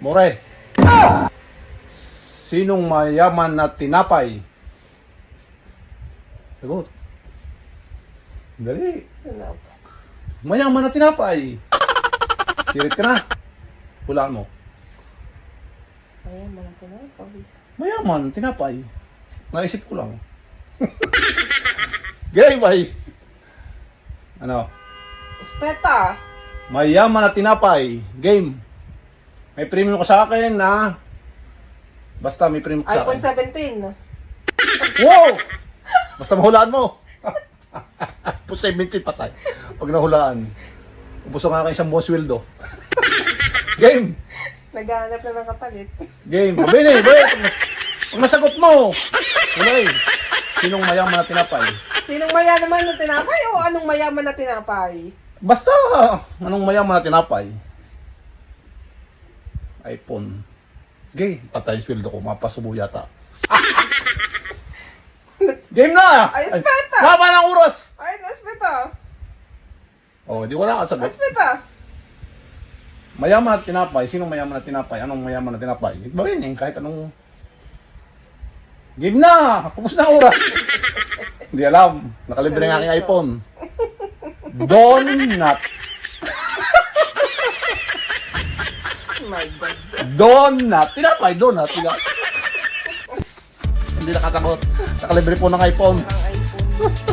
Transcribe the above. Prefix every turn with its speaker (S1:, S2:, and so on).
S1: More. Sinong mayaman na tinapay? Sagot. Dali. Mayaman na tinapay. Sirit ka na. Hulaan mo.
S2: Mayaman na tinapay.
S1: Mayaman, tinapay. Naisip ko lang. Gay, bay. Ano?
S2: Espeta.
S1: Mayaman na tinapay. Game. May premium ka sa akin na... Basta may premium ka sa
S2: iPhone
S1: akin.
S2: 17.
S1: Wow! Basta mahulaan mo. Po 17 patay. Pag nahulaan. Ubus ang aking isang buong sweldo. Game.
S2: Naghahanap na ng kapalit.
S1: Game. Mabini, boy. Pag nasagot mo. Ulay. Sinong mayaman na tinapay?
S2: Sinong mayaman na tinapay o anong mayaman na tinapay?
S1: Basta, anong mayaman na tinapay? iPhone. Game. Patay yung sweldo ko. Mapasubo yata. Game na!
S2: Ay, espeta!
S1: Mapa ng oras!
S2: Ay, espeta.
S1: Oh, di wala ka sagot.
S2: Espeta.
S1: Mayaman at tinapay. Sinong mayaman at tinapay? Anong mayaman at tinapay? Ibawin eh, kahit anong... Game na! Kapos na ang oras! Hindi alam. Nakalibre ng aking iPhone. Donut.
S2: Oh my God.
S1: Donut. Tinapay, donut. Hindi nakakagot. Nakalibre po ng iPhone.
S2: Ang iPhone.